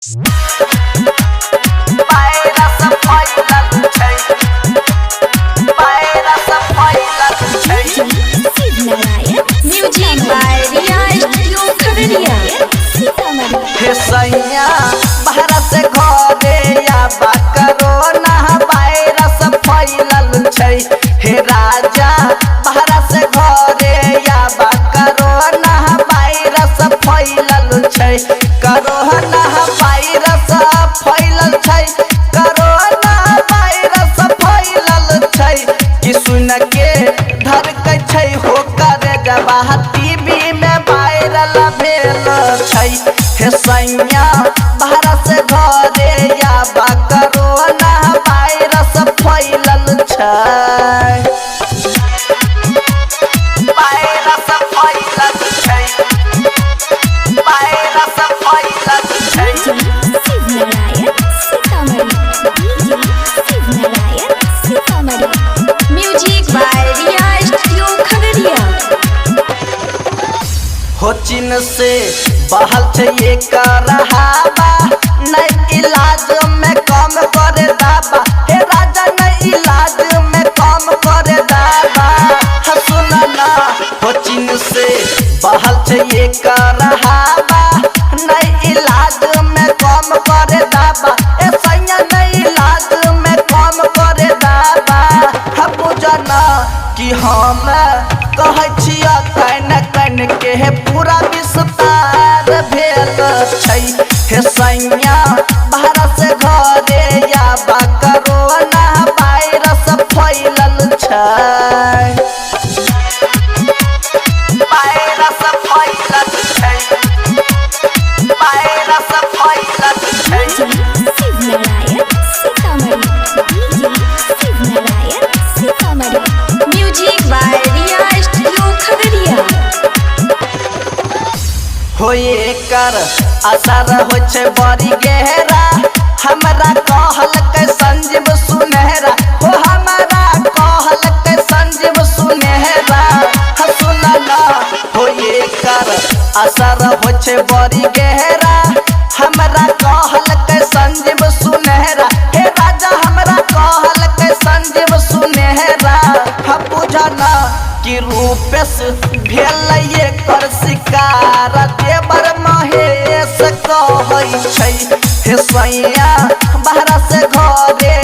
सैया बाहर से घरे या कोरोना वायरस फैलल छै। हे राजा बाहर से घरे या कोरोना वायरस फैलल छै। कोरोना वायरस फैलल छै। कोरोना वायरस फैलल छै कि सुन के धड़कै छै हो करे जबा टीवी में वायरल भेल छै। हे सैया बाहर से घरे या कोरोना वायरस फैलल छै। वायरस फैलल छै। वायरस फैलल छै। Music by Riya studio Khagaria. हो चीन से बहल छै ये करहावा नहीं इलाज में कम करे दावा। हे राजा नहीं इलाज में कम करे दावा। सुन ना हो चीन से बहल छै ये करहावा नहीं इलाज में कम करे दावा। ए सैया नहीं इलाज में कम करे दावा। हम बुझना कि हम कहै छियै कन कन के पूरा विस्तार भेल छै। हे सैया बाहर से घरे या कोरोना वायरस फैलल छै। वायरस फैलल छै। वायरस फैलल छै। Music by Riya studio Khagaria. हो कर असर हो छै बड़ी गहरा। हमरा कहलकै संजीव सुनहरा। हो हमरा कहलकै संजीव सुनहरा। सुन ना हो कर असर हो छै बड़ी गहरा। हमरा कहलकै संजीव सुनहरा। हे राजा हमरा कहलकै संजीव सुनहरा। हम बुझना कि रूपेश भेल ये कर शिकार देवर महेश कहै छै। हे सैया बाहर से घरे